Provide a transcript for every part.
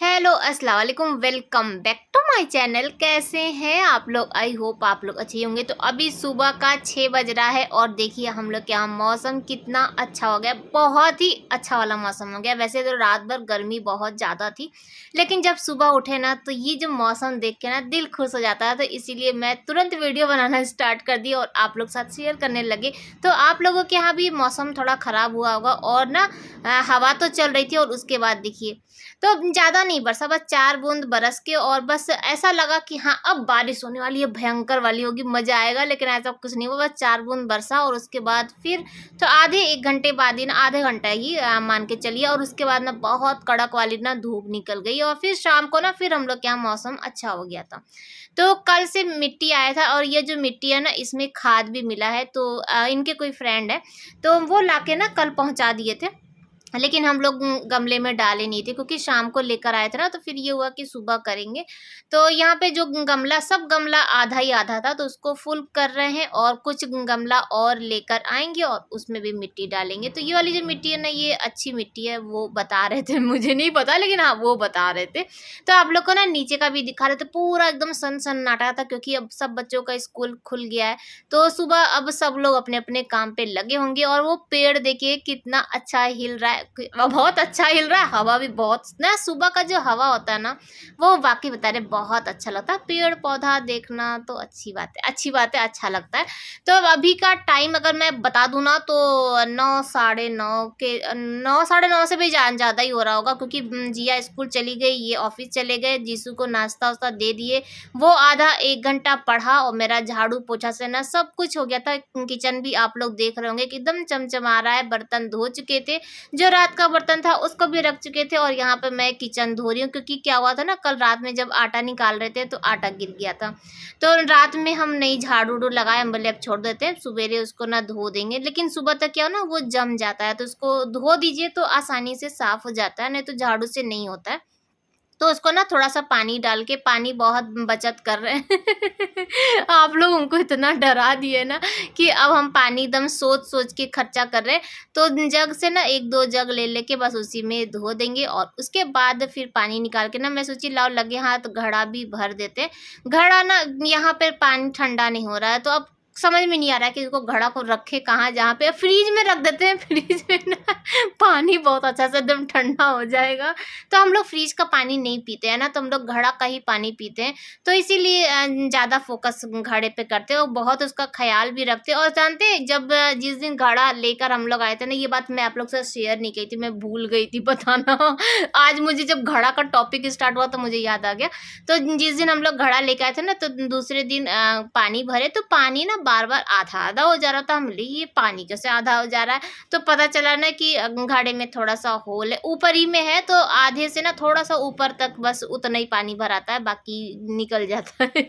Hello अस्सलाम वालेकुम, welcome back to my channel. कैसे हैं आप लोग? आई होप आप लोग अच्छे होंगे। तो अभी सुबह का 6 बज रहा है और देखिए हम लोग के यहाँ मौसम कितना अच्छा हो गया। बहुत ही अच्छा वाला मौसम हो गया। वैसे तो रात भर गर्मी बहुत ज़्यादा थी, लेकिन जब सुबह उठे ना तो ये जो मौसम देख के ना दिल खुश हो जाता है। तो इसीलिए मैं तुरंत वीडियो बनाना स्टार्ट कर दी और आप लोग साथ शेयर करने लगे। तो आप लोगों के यहाँ भी मौसम थोड़ा ख़राब हुआ होगा और ना हवा तो चल रही थी और उसके बाद देखिए तो ज़्यादा नहीं बरसा, बस 4 बूंद बरस के और बस ऐसा लगा कि हाँ, अब बारिश होने वाली है, भयंकर वाली होगी, मज़ा आएगा। लेकिन ऐसा कुछ नहीं हुआ, बस 4 बूंद बरसा और उसके बाद फिर तो आधे 1 घंटे बाद ही ना, आधे घंटा ही मान के चलिए, और उसके बाद ना बहुत कड़क वाली ना धूप निकल गई और फिर शाम को ना फिर हम लोग के यहाँ मौसम अच्छा हो गया था। तो कल से मिट्टी आया था और ये जो मिट्टी है ना, इसमें खाद भी मिला है। तो इनके कोई फ्रेंड है, तो वो लाके ना कल पहुँचा दिए थे। लेकिन हम लोग गमले में डाले नहीं थे क्योंकि शाम को लेकर आए थे ना, तो फिर ये हुआ कि सुबह करेंगे। तो यहाँ पे जो गमला, सब गमला आधा ही आधा था, तो उसको फुल कर रहे हैं और कुछ गमला और लेकर आएंगे और उसमें भी मिट्टी डालेंगे। तो ये वाली जो मिट्टी है ना, ये अच्छी मिट्टी है, वो बता रहे थे। मुझे नहीं पता, लेकिन हाँ वो बता रहे थे। तो आप लोग को ना नीचे का भी दिखा रहे थे, पूरा एकदम सन्नाटा था क्योंकि अब सब बच्चों का स्कूल खुल गया है। तो सुबह अब सब लोग अपने अपने काम पे लगे होंगे और वो पेड़ देखिए कितना अच्छा हिल रहा है, बहुत अच्छा हिल रहा है। हवा भी बहुत ना, सुबह का जो हवा होता है ना, वो वाकई बता रहे बहुत अच्छा लगता है। पेड़ पौधा देखना तो अच्छी बात है, अच्छी बात है, अच्छा लगता है। तो अब अभी का टाइम अगर मैं बता दूं ना, तो 9 साढ़े 9 के 9 साढ़े 9 से भी ज़्यादा ही हो रहा होगा क्योंकि जिया स्कूल चली गई, ये ऑफिस चले गए, जीसू को नाश्ता वास्ता दे दिए, वो आधा 1 घंटा पढ़ा और मेरा झाड़ू पोछा से ना सब कुछ हो गया था। किचन भी आप लोग देख रहे होंगे कि एकदम चमचमा रहा है। बर्तन धो चुके थे, जो रात का बर्तन था उसको भी रख चुके थे और यहाँ पे मैं किचन धो रही हूँ क्योंकि क्या हुआ था ना, कल रात में जब आटा निकाल रहे थे तो आटा गिर गया था। तो रात में हम नहीं झाड़ू उड़ू लगाए, हम बोले अब छोड़ देते हैं, सुबेरे उसको ना धो देंगे। लेकिन सुबह तक क्या हो ना, वो जम जाता है, तो उसको धो दीजिए तो आसानी से साफ हो जाता है, नहीं तो झाड़ू से नहीं होता है। तो उसको ना थोड़ा-सा पानी डाल के, पानी बहुत बचत कर रहे हैं। आप लोग हमको इतना डरा दिए ना कि अब हम पानी एकदम सोच-सोच के खर्चा कर रहे हैं। तो जग से ना 1-2 जग ले लेके बस उसी में धो देंगे और उसके बाद फिर पानी निकाल के ना मैं सोची लाओ लगे हाथ घड़ा भी भर देते हैं। घड़ा ना यहाँ पे पानी ठंडा नहीं हो रहा है, तो अब समझ में नहीं आ रहा है कि इसको घड़ा को रखे कहाँ, जहाँ पे फ्रिज में रख देते हैं। फ्रिज में ना पानी बहुत अच्छा से एकदम ठंडा हो जाएगा। तो हम लोग फ्रिज का पानी नहीं पीते हैं ना, तो हम लोग घड़ा का ही पानी पीते हैं। तो इसीलिए ज़्यादा फोकस घड़े पे करते हैं और बहुत उसका ख्याल भी रखते हैं। और जानते हैं जब जिस दिन घड़ा लेकर हम लोग आए थे ना, ये बात मैं आप लोग से शेयर नहीं की थी, मैं भूल गई थी बताना। आज मुझे जब घड़ा का टॉपिक स्टार्ट हुआ तो मुझे याद आ गया। तो जिस दिन हम लोग घड़ा लेके आए थे ना, तो दूसरे दिन पानी भरे तो पानी ना बार बार आधा आधा हो जा रहा था। हम बोले ये पानी कैसे आधा हो जा रहा है? तो पता चला ना कि घड़े में थोड़ा सा होल है, ऊपर ही में है, तो आधे से ना थोड़ा सा ऊपर तक बस उतना ही पानी भर आता है, बाकी निकल जाता है।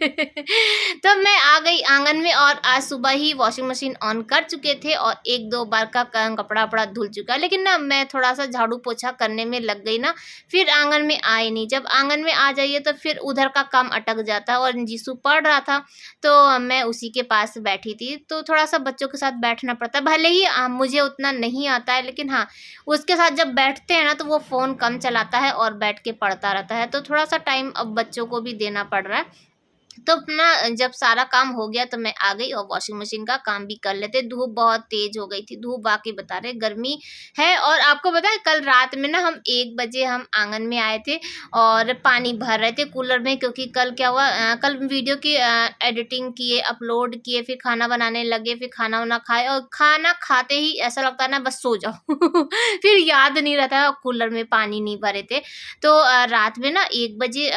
तो मैं आ गई आंगन में और आज सुबह ही वॉशिंग मशीन ऑन कर चुके थे और 1-2 बार का कपड़ा वपड़ा धुल चुका है। लेकिन ना मैं थोड़ा सा झाड़ू पोछा करने में लग गई ना, फिर आंगन में आए नहीं। जब आंगन में आ जाइए तो फिर उधर का काम अटक जाता है और जीसू पढ़ रहा था, तो मैं उसी के पास बैठी थी। तो थोड़ा सा बच्चों के साथ बैठना पड़ता है, भले ही मुझे उतना नहीं आता है, लेकिन हाँ, उसके साथ जब बैठते हैं ना तो वो फ़ोन कम चलाता है और बैठ के पढ़ता रहता है। तो थोड़ा-सा टाइम अब बच्चों को भी देना पड़ रहा है। तो अपना जब सारा काम हो गया तो मैं आ गई और वॉशिंग मशीन का काम भी कर लेते। धूप बहुत तेज़ हो गई थी, धूप वाक़ई बता रहे गर्मी है। और आपको पता है कल रात में ना हम 1 बजे हम आँगन में आए थे और पानी भर रहे थे कूलर में, क्योंकि कल क्या हुआ, कल वीडियो की एडिटिंग किए, अपलोड किए, फिर खाना बनाने लगे, फिर खाना-वाना खाए और खाना खाते ही ऐसा लगता है ना बस सो जाओ। फिर याद नहीं रहता है और कूलर में पानी नहीं भरे थे। तो रात में ना 1 बजे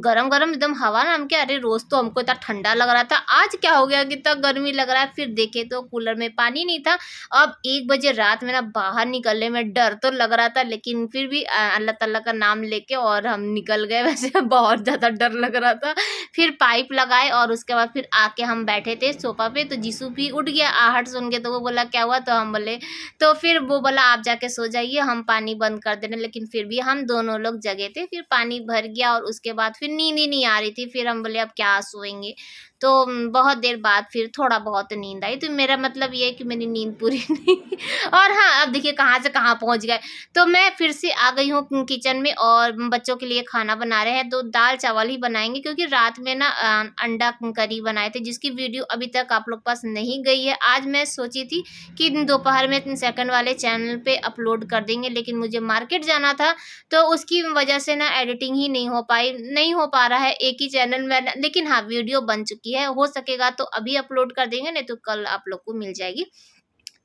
गरम-गरम एकदम हवा ना, हम क्या अरे रोज़ तो हमको इतना ठंडा लग रहा था, आज क्या हो गया कि इतना गर्मी लग रहा है। फिर देखे तो कूलर में पानी नहीं था। अब 1 बजे रात में ना बाहर निकलने में डर तो लग रहा था, लेकिन फिर भी अल्लाह ताला का नाम लेके और हम निकल गए। वैसे बहुत ज़्यादा डर लग रहा था। फिर पाइप लगाए और उसके बाद फिर आके हम बैठे थे सोफ़ा पे, तो जीसू भी उठ गया आहट सुन के, तो वो बोला क्या हुआ? तो हम बोले, तो फिर वो बोला आप जाके सो जाइए, हम पानी बंद कर दे रहे हैं। लेकिन फिर भी हम दोनों लोग जगे थे। फिर पानी भर गया और उसके बाद फिर नींद ही नहीं आ रही थी। फिर हम बोले अब क्या सोएँगे। तो बहुत देर बाद फिर थोड़ा बहुत नींद आई। तो मेरा मतलब ये है कि मेरी नींद पूरी नहीं और हाँ, अब देखिए कहाँ से कहाँ पहुँच गए। तो मैं फिर से आ गई हूँ किचन में और बच्चों के लिए खाना बना रहे हैं, तो दाल चावल ही बनाएँगे क्योंकि रात में ना अंडा करी बनाए थे जिसकी वीडियो अभी तक आप लोग पास नहीं गई है। आज मैं सोची थी कि दोपहर में सेकंड वाले चैनल पे अपलोड कर देंगे, लेकिन मुझे मार्केट जाना था तो उसकी वजह से ना एडिटिंग ही नहीं हो पा रहा है एक ही चैनल में। लेकिन हाँ, वीडियो बन चुकी है, हो सकेगा तो अभी अपलोड कर देंगे, नहीं तो कल आप लोग को मिल जाएगी।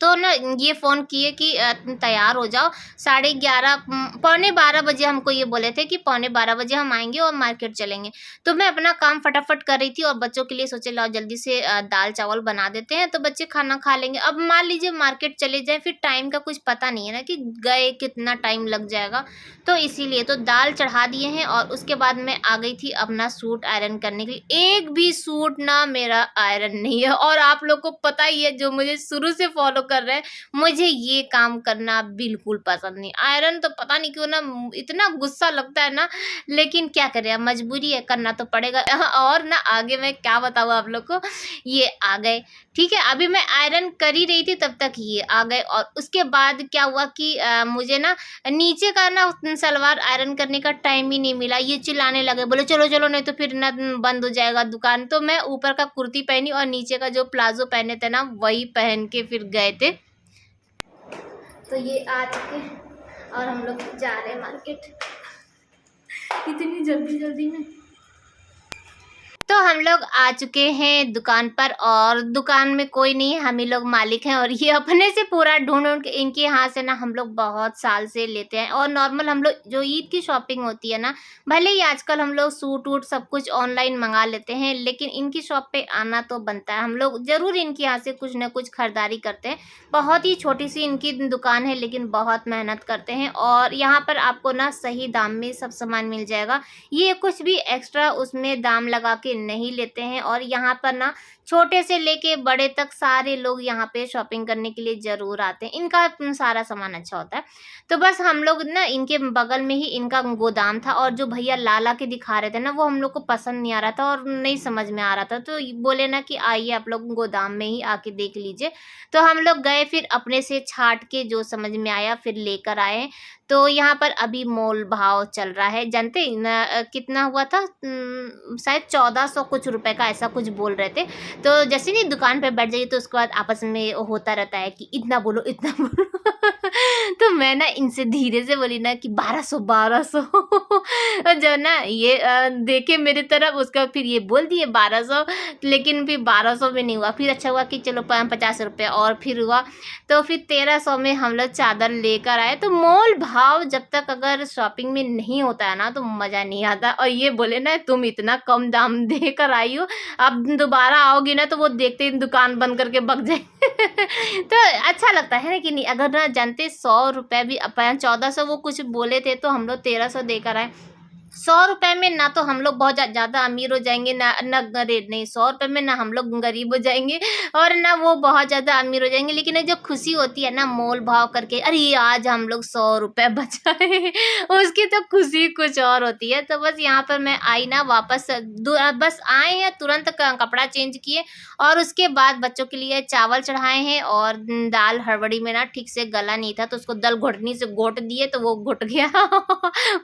तो ना ये फ़ोन किए कि तैयार हो जाओ, 11:30 पौने 12 बजे हमको ये बोले थे कि पौने 12 बजे हम आएँगे और मार्केट चलेंगे। तो मैं अपना काम फटाफट कर रही थी और बच्चों के लिए सोचे लाओ जल्दी से दाल-चावल बना देते हैं, तो बच्चे खाना खा लेंगे। अब मान लीजिए मार्केट चले जाएँ, फिर टाइम का कुछ पता नहीं है ना कि गए कितना टाइम लग जाएगा, तो इसीलिए तो दाल चढ़ा दिए हैं और उसके बाद मैं आ गई थी अपना सूट आयरन करने के लिए। एक भी सूट ना मेरा आयरन नहीं है और आप लोग को पता ही है, जो मुझे शुरू से फॉलो कर रहे हैं, मुझे ये काम करना बिल्कुल पसंद नहीं। आयरन तो पता नहीं क्यों ना इतना गुस्सा लगता है ना, लेकिन क्या करें, अब मजबूरी है, करना तो पड़ेगा। और ना आगे मैं क्या बताऊँ आप लोग को, ये आ गए। ठीक है, अभी मैं आयरन कर ही रही थी तब तक ये आ गए और उसके बाद क्या हुआ कि मुझे ना नीचे का ना सलवार आयरन करने का टाइम ही नहीं मिला। ये चिल्लाने लगे, बोले चलो चलो नहीं तो फिर ना बंद हो जाएगा दुकान। तो मैं ऊपर का कुर्ती पहनी और नीचे का जो प्लाजो पहने थे ना वही पहन के फिर गए थे। तो ये आ चुके हैं और हम लोग जा रहे हैं मार्केट इतनी जल्दी जल्दी में। तो हम लोग आ चुके हैं दुकान पर और दुकान में कोई नहीं है, हम ही लोग मालिक हैं और ये अपने से पूरा ढूंढ के इनके यहाँ से ना हम लोग बहुत साल से लेते हैं। और नॉर्मल हम लोग जो ईद की शॉपिंग होती है ना, भले ही आजकल हम लोग सूट वूट सब कुछ ऑनलाइन मंगा लेते हैं, लेकिन इनकी शॉप पे आना तो बनता है। हम लोग ज़रूर इनके यहाँ से कुछ ना कुछ खरीदारी करते हैं। बहुत ही छोटी सी इनकी दुकान है, लेकिन बहुत मेहनत करते हैं और यहाँ पर आपको ना सही दाम में सब सामान मिल जाएगा। ये कुछ भी एक्स्ट्रा उसमें दाम लगा के नहीं लेते हैं और यहाँ पर ना छोटे से लेके बड़े तक सारे लोग यहाँ पे शॉपिंग करने के लिए ज़रूर आते हैं। इनका सारा सामान अच्छा होता है। तो बस हम लोग ना इनके बगल में ही इनका गोदाम था और जो भैया ला के दिखा रहे थे ना, वो हम लोग को पसंद नहीं आ रहा था और नहीं समझ में आ रहा था। तो बोले ना कि आइए आप लोग गोदाम में ही आके देख लीजिए। तो हम लोग गए, फिर अपने से छाट के जो समझ में आया फिर लेकर आए। तो यहाँ पर अभी मोल भाव चल रहा है, जानते हैं ना कितना हुआ था, शायद 1400 कुछ रुपए का ऐसा कुछ बोल रहे थे। तो जैसे नहीं दुकान पे बैठ जाइए तो उसके बाद आपस में होता रहता है कि इतना बोलो इतना बोलो। तो मैं ना इनसे धीरे से बोली ना कि 1200 जो ना ये देखे मेरी तरफ, उसका फिर ये बोल दिए 1200, लेकिन फिर 1200 में नहीं हुआ। फिर अच्छा हुआ कि चलो 50 रुपये और फिर हुआ, तो फिर 1300 में हम लोग चादर लेकर आए। तो मोल भाव जब तक अगर शॉपिंग में नहीं होता है ना तो मज़ा नहीं आता। और ये बोले ना तुम इतना कम दाम देकर आई हो, अब दोबारा आओगी ना तो वो देखते ही दुकान बंद करके भग जाए। तो अच्छा लगता है ना कि नहीं। अगर ना जानते 100 रुपये भी 1400 वो कुछ बोले थे तो हम लोग 1300 देकर आए। 100 रुपये में ना तो हम लोग बहुत ज़्यादा अमीर हो जाएंगे, ना गरीब नहीं। 100 रुपये में ना हम लोग गरीब हो जाएंगे और ना वो बहुत ज़्यादा अमीर हो जाएंगे। लेकिन ये जो खुशी होती है ना मोल भाव करके, अरे आज हम लोग 100 रुपये बचाए, उसकी तो खुशी कुछ और होती है। तो बस यहाँ पर मैं आई ना वापस, बस आए हैं तुरंत कपड़ा चेंज किए और उसके बाद बच्चों के लिए चावल चढ़ाए हैं और दाल हड़बड़ी में ना ठीक से गला नहीं था तो उसको दल घोटनी से घोट दिए तो वो घुट गया।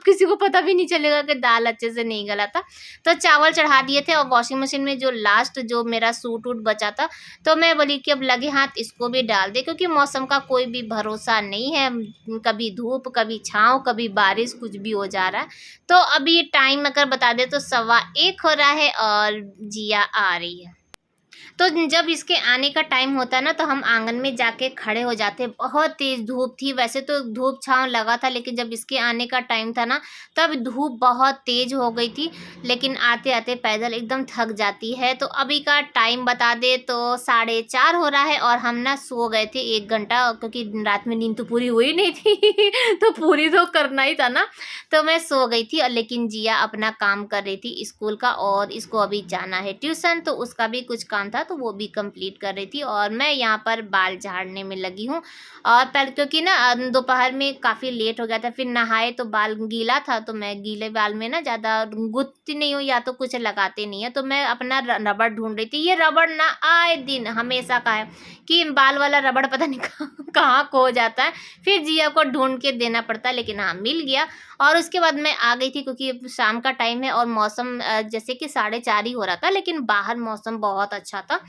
किसी को पता भी नहीं चलेगा कि दाल अच्छे से नहीं गला था। तो चावल चढ़ा दिए थे और वॉशिंग मशीन में जो लास्ट जो मेरा सूट वूट बचा था, तो मैं बोली कि अब लगे हाथ इसको भी डाल दे, क्योंकि मौसम का कोई भी भरोसा नहीं है, कभी धूप कभी छाँव कभी बारिश कुछ भी हो जा रहा है। तो अभी टाइम अगर बता दे तो 1:15 हो रहा है और जिया आ रही है। तो जब इसके आने का टाइम होता है ना तो हम आंगन में जाके खड़े हो जाते। बहुत तेज़ धूप थी, वैसे तो धूप छाँव लगा था, लेकिन जब इसके आने का टाइम था ना तब धूप बहुत तेज़ हो गई थी। लेकिन आते आते पैदल एकदम थक जाती है। तो अभी का टाइम बता दे तो 4:30 हो रहा है और हम ना सो गए थे 1 घंटा, क्योंकि रात में नींद तो पूरी हुई नहीं थी। तो पूरी तो करना ही था ना, तो मैं सो गई थी। और लेकिन जिया अपना काम कर रही थी स्कूल का और इसको अभी जाना है ट्यूशन, तो उसका भी कुछ काम काम था तो वो भी कंप्लीट कर रही थी और मैं यहाँ पर बाल झाड़ने में लगी हूँ। और पहले क्योंकि ना दोपहर में काफ़ी लेट हो गया था, फिर नहाए तो बाल गीला था, तो मैं गीले बाल में ना ज़्यादा गुथती नहीं हूँ या तो कुछ लगाते नहीं है, तो मैं अपना रबड़ ढूंढ रही थी। ये रबड़ ना आए दिन हमेशा का है कि बाल वाला रबड़ पता नहीं कहाँ खो जाता है, फिर जिया को ढूंढ के देना पड़ता है, लेकिन हाँ मिल गया। और उसके बाद मैं आ गई थी क्योंकि शाम का टाइम है और मौसम जैसे कि 4:30 ही हो रहा था, लेकिन बाहर मौसम बहुत अच्छा था।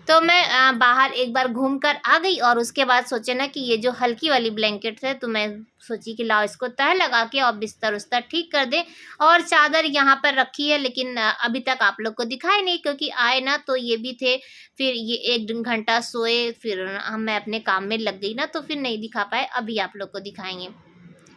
तो मैं बाहर एक बार घूम कर आ गई और उसके बाद सोचे ना कि ये जो हल्की वाली ब्लैंकेट है, तो मैं सोची कि लाओ इसको तह लगा के और बिस्तर उस्तर ठीक कर दे। और चादर यहाँ पर रखी है, लेकिन अभी तक आप लोग को दिखाई नहीं क्योंकि आए ना तो ये भी थे, फिर ये 1 घंटा सोए, फिर मैं अपने काम में लग गई ना, तो फिर नहीं दिखा पाए। अभी आप लोग को दिखाएंगे।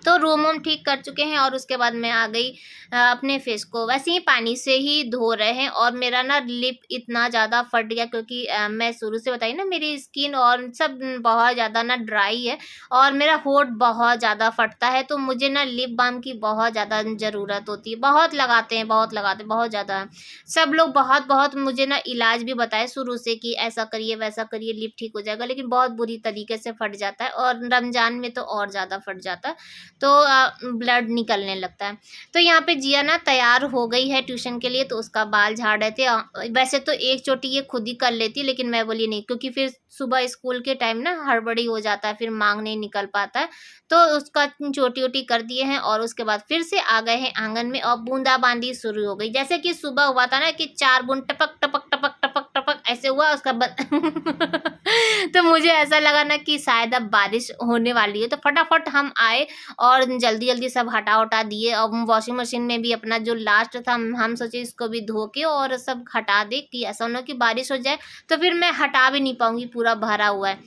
तो रूम वूम ठीक कर चुके हैं और उसके बाद मैं आ गई अपने फेस को वैसे ही पानी से ही धो रहे हैं। और मेरा ना लिप इतना ज़्यादा फट गया क्योंकि मैं शुरू से बताई ना मेरी स्किन और सब बहुत ज़्यादा ना ड्राई है और मेरा होठ बहुत ज़्यादा फटता है, तो मुझे ना लिप बाम की बहुत ज़्यादा ज़रूरत होती है। बहुत लगाते हैं बहुत ज़्यादा। सब लोग बहुत बहुत मुझे ना इलाज भी बताए शुरू से कि ऐसा करिए वैसा करिए लिप ठीक हो जाएगा, लेकिन बहुत बुरी तरीके से फट जाता है और रमज़ान में तो और ज़्यादा फट जाता है, तो ब्लड निकलने लगता है। तो यहाँ पे जिया ना तैयार हो गई है ट्यूशन के लिए, तो उसका बाल झाड़ रहे थे। वैसे तो एक चोटी ये खुद ही कर लेती, लेकिन मैं बोली नहीं क्योंकि फिर सुबह स्कूल के टाइम ना हड़बड़ी हो जाता है, फिर मांग नहीं निकल पाता है, तो उसका चोटी वोटी कर दिए हैं। और उसके बाद फिर से आ गए हैं आंगन में और बूंदाबांदी शुरू हो गई। जैसे कि सुबह हुआ था ना कि 4 बूंद टपक टपक टपक टपक टपक ऐसे हुआ उसका तो मुझे ऐसा लगा ना कि शायद अब बारिश होने वाली है, तो फटाफट हम आए और जल्दी जल्दी सब हटा उटा दिए। और वॉशिंग मशीन में भी अपना जो लास्ट था हम सोचे इसको भी धो के और सब हटा दे कि ऐसा ना कि बारिश हो जाए तो फिर मैं हटा भी नहीं पाऊंगी, पूरा भरा हुआ है।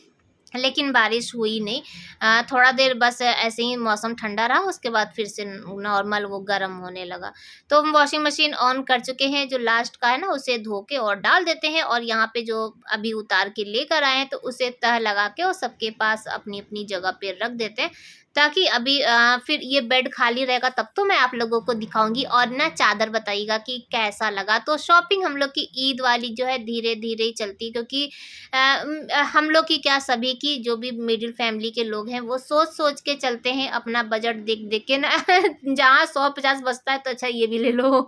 लेकिन बारिश हुई नहीं। थोड़ा देर बस ऐसे ही मौसम ठंडा रहा, उसके बाद फिर से नॉर्मल वो गर्म होने लगा। तो हम वॉशिंग मशीन ऑन कर चुके हैं, जो लास्ट का है ना उसे धो के और डाल देते हैं। और यहाँ पे जो अभी उतार के लेकर आए हैं तो उसे तह लगा के और सबके पास अपनी अपनी जगह पे रख देते हैं, ताकि अभी फिर ये बेड खाली रहेगा तब तो मैं आप लोगों को दिखाऊंगी। और ना चादर बताइएगा कि कैसा लगा। तो शॉपिंग हम लोग की ईद वाली जो है धीरे धीरे ही चलती है, क्योंकि हम लोग की क्या सभी की जो भी मिडिल फैमिली के लोग हैं वो सोच सोच के चलते हैं, अपना बजट देख देख के ना जहाँ 100-50 बचता है तो अच्छा ये भी ले लो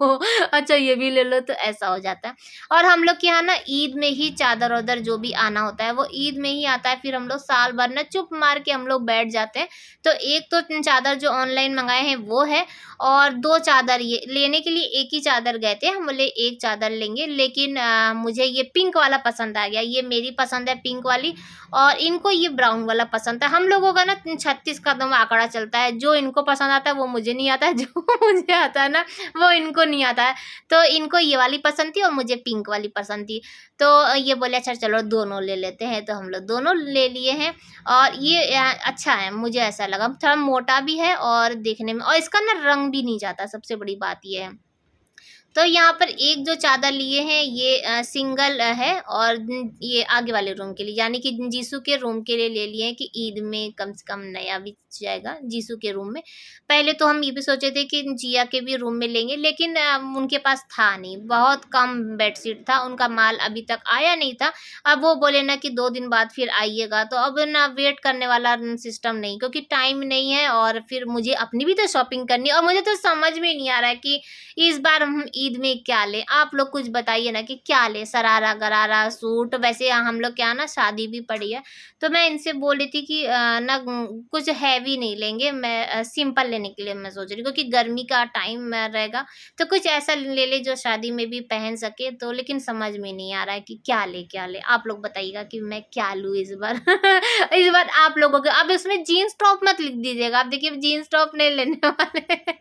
अच्छा ये भी ले लो, तो ऐसा हो जाता है। और हम लोग के यहाँ ना ईद में ही चादर वादर जो भी आना होता है वो ईद में ही आता है, फिर हम लोग साल भर ना चुप मार के हम लोग बैठ जाते हैं। तो एक तो चादर जो ऑनलाइन मंगाए हैं वो है, और 2 चादर ये लेने के लिए एक ही चादर गए थे, हम बोले एक चादर लेंगे, लेकिन मुझे ये पिंक वाला पसंद आ गया। ये मेरी पसंद है पिंक वाली और इनको ये ब्राउन वाला पसंद है। हम लोगों का ना 36 कदम आंकड़ा चलता है, जो इनको पसंद आता है वो मुझे नहीं आता है, जो मुझे आता है ना वो इनको नहीं आता है। तो इनको ये वाली पसंद थी और मुझे पिंक वाली पसंद थी, तो ये बोले अच्छा चलो दोनों ले लेते हैं, तो हम लोग दोनों ले लिए हैं। और ये अच्छा है, मुझे ऐसा लगा थोड़ा मोटा भी है और देखने में, और इसका ना रंग भी नहीं जाता, सबसे बड़ी बात ये है। तो यहाँ पर एक जो चादर लिए हैं ये सिंगल है, और ये आगे वाले रूम के लिए यानी कि जीसू के रूम के लिए ले लिए हैं कि ईद में कम से कम नया भी जाएगा जीसू के रूम में। पहले तो हम ये भी सोचे थे कि जिया के भी रूम में लेंगे, लेकिन उनके पास था नहीं, बहुत कम बेडशीट था, उनका माल अभी तक आया नहीं था। अब वो बोले ना कि 2 दिन बाद फिर आइएगा, तो अब ना वेट करने वाला सिस्टम नहीं, क्योंकि टाइम नहीं है और फिर मुझे अपनी भी तो शॉपिंग करनी है। और मुझे तो समझ में नहीं आ रहा है कि इस बार हम ईद में क्या ले, आप लोग कुछ बताइए ना कि क्या ले, सरारा गरारा सूट। वैसे हम लोग क्या ना शादी भी पड़ी है, तो मैं इनसे बोल रही थी कि ना कुछ हैवी नहीं लेंगे, मैं सिंपल लेने के लिए मैं सोच रही हूँ, क्योंकि गर्मी का टाइम रहेगा तो कुछ ऐसा ले ले जो शादी में भी पहन सके। तो लेकिन समझ में नहीं आ रहा है कि क्या ले, आप लोग बताइएगा कि मैं क्या लूँ इस बार इस बार आप लोगों के। अब इसमें जीन्स टॉप मत लिख दीजिएगा, आप देखिए जीन्स टॉप नहीं लेने वाले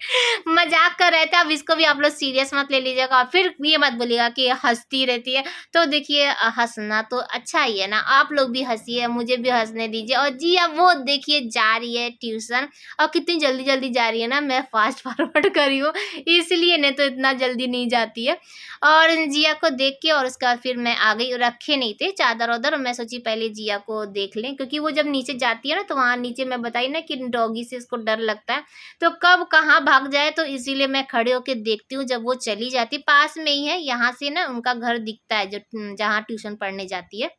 मजाक कर रहे थे, अब इसको भी आप लोग सीरियस मत ले लीजिएगा, फिर ये मत बोलिएगा कि हंसती रहती है। तो देखिए हंसना तो अच्छा ही है ना, आप लोग भी हंसिए, मुझे भी हंसने दीजिए। और जी अब वो देखिए जा रही है ट्यूशन। और कितनी जल्दी जल्दी जा रही है ना, मैं फास्ट फॉरवर्ड करी हूँ इसलिए, नहीं तो इतना जल्दी नहीं जाती है। और जिया को देख के और उसके बाद फिर मैं आ गई, रखे नहीं थे चादर उधर, और मैं सोची पहले जिया को देख लें, क्योंकि वो जब नीचे जाती है ना तो वहाँ नीचे मैं बताई ना कि डॉगी से इसको डर लगता है, तो कब कहाँ भाग जाए, तो इसीलिए मैं खड़े होके देखती हूँ। जब वो चली जाती, पास में ही है, यहाँ से ना उनका घर दिखता है जो जहाँ ट्यूशन पढ़ने जाती है।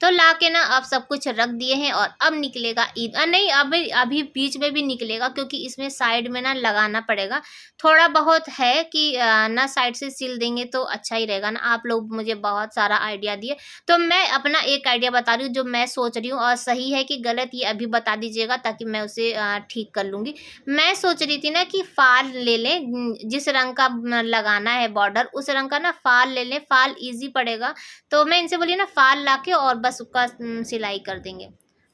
तो लाके ना अब सब कुछ रख दिए हैं और अब निकलेगा ईद, नहीं अभी अभी बीच में भी निकलेगा, क्योंकि इसमें साइड में ना लगाना पड़ेगा। थोड़ा बहुत है कि ना साइड से सिल देंगे तो अच्छा ही रहेगा ना। आप लोग मुझे बहुत सारा आइडिया दिए, तो मैं अपना एक आइडिया बता रही हूँ जो मैं सोच रही हूँ, और सही है कि गलत ये अभी बता दीजिएगा ताकि मैं उसे ठीक कर लूँगी। मैं सोच रही थी ना कि फाल ले लें, जिस रंग का लगाना है बॉर्डर उस रंग का ना फाल ले लें, फाल ईजी पड़ेगा। तो मैं इनसे बोली ना फाल लाके और बस उसका सिलाई कर देंगे।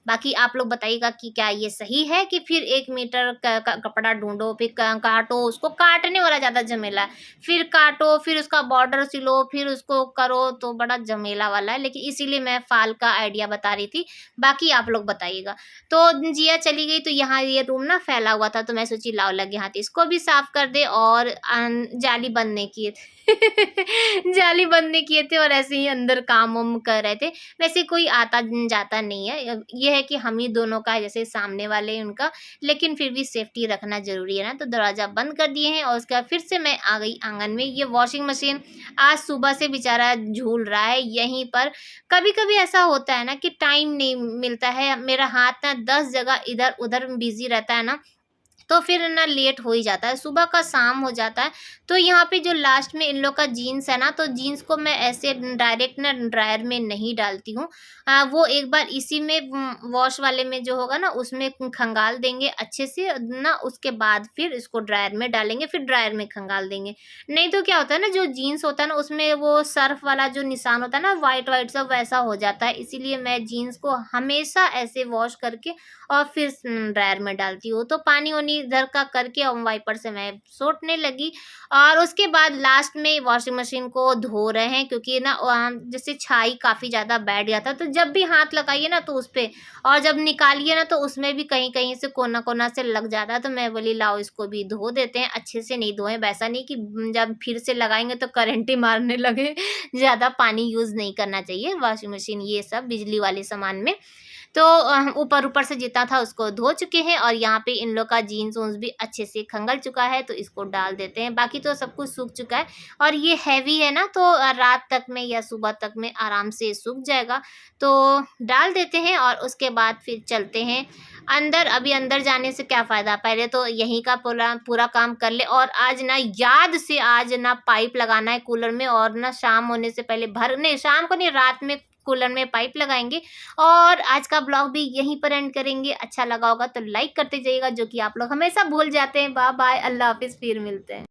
बाकी आप लोग बताइएगा कि क्या ये सही है कि फिर 1 मीटर का कपड़ा ढूंढो, फिर काटो, उसको काटने वाला ज़्यादा झमेला है। फिर काटो, फिर उसका बॉर्डर सिलो, फिर उसको करो, तो बड़ा झमेला वाला है। लेकिन इसीलिए मैं फाल का आइडिया बता रही थी, बाकी आप लोग बताइएगा। तो जिया चली गई तो यहाँ ये रूम ना फैला हुआ था, तो मैं सोची लाओ लगे हाथ इसको भी साफ कर दे, और जाली बंद नहीं किए थे जाली बंद नहीं किए थे और ऐसे ही अंदर काम वाम कर रहे थे। वैसे कोई आता जाता नहीं है, ये है कि हम ही दोनों का, जैसे सामने वाले उनका, लेकिन फिर भी सेफ्टी रखना जरूरी है ना। तो दरवाजा बंद कर दिए हैं और उसके बाद फिर से मैं आ गई आंगन में। ये वॉशिंग मशीन आज सुबह से बेचारा झूल रहा है यहीं पर। कभी कभी ऐसा होता है ना कि टाइम नहीं मिलता है, मेरा हाथ ना 10 जगह इधर उधर बिजी रहता है ना, तो फिर ना लेट हो ही जाता है, सुबह का शाम हो जाता है। तो यहाँ पे जो लास्ट में इन लोग का जीन्स है ना, तो जीन्स को मैं ऐसे डायरेक्ट ना ड्रायर में नहीं डालती हूँ। वो एक बार इसी में वॉश वाले में जो होगा ना उसमें खंगाल देंगे अच्छे से ना, उसके बाद फिर इसको ड्रायर में डालेंगे, फिर ड्रायर में खंगाल देंगे। नहीं तो क्या होता है ना, जो जीन्स होता है ना उसमें वो सर्फ वाला जो निशान होता है ना, वाइट वाइट सब वैसा हो जाता है। इसीलिए मैं जीन्स को हमेशा ऐसे वॉश करके और फिर ड्रायर में डालती हूँ। तो पानी वानी इधर का करके और वाइपर से मैं सोटने लगी, और उसके बाद लास्ट में वॉशिंग मशीन को धो रहे हैं, क्योंकि ना जैसे छाई काफ़ी ज़्यादा बैठ गया था, तो जब भी हाथ लगाइए ना तो उस पर, और जब निकालिए ना तो उसमें भी कहीं कहीं से कोना कोना से लग जाता है। तो मैं बोली लाओ इसको भी धो देते हैं, अच्छे से नहीं धोएं, वैसा नहीं कि जब फिर से लगाएंगे तो करंट ही मारने लगे। ज़्यादा पानी यूज़ नहीं करना चाहिए वॉशिंग मशीन ये सब बिजली वाले सामान में। तो ऊपर ऊपर से जितना था उसको धो चुके हैं, और यहाँ पे इन लोग का जीन्स वून्स भी अच्छे से खंगल चुका है, तो इसको डाल देते हैं। बाकी तो सब कुछ सूख चुका है, और ये हैवी है ना, तो रात तक में या सुबह तक में आराम से सूख जाएगा। तो डाल देते हैं और उसके बाद फिर चलते हैं अंदर। अभी अंदर जाने से क्या फ़ायदा, पहले तो यहीं का पूरा पूरा काम कर ले। और आज ना याद से आज ना पाइप लगाना है कूलर में, और ना शाम होने से पहले भरने, शाम को नहीं रात में कूलर में पाइप लगाएंगे। और आज का ब्लॉग भी यहीं पर एंड करेंगे। अच्छा लगा होगा तो लाइक करते जाइएगा, जो कि आप लोग हमेशा भूल जाते हैं। बाय बाय, अल्लाह हाफिज़, फिर मिलते हैं।